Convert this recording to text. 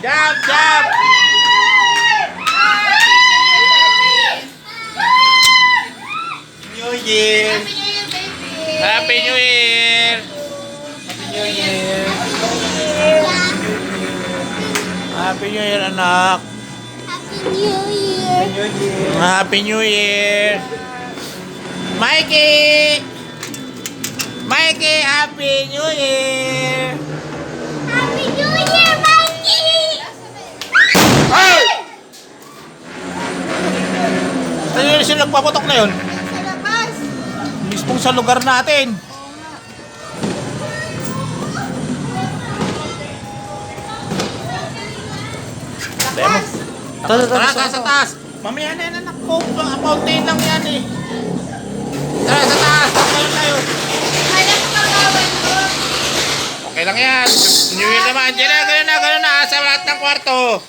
Jump, jump! New Year! Happy New Year! Happy New Year! Happy New Year, anak! Happy New Year! Happy New Year! Mikey! Mikey, Happy New Year! Happy New Year, Mikey! Ay! Saan yun sila nagpapatok na yun? Sa labas! Mismong sa lugar natin. Labas! Tara, sa taas. Mamaya na yan, anak ko. Fountain lang yan eh. Tara, sa taas. Tayo tayo. Kaya ko kagawan ko! Okay lang yan. New Year naman. Diyan na, gano'n na. Sa lahat ng kwarto.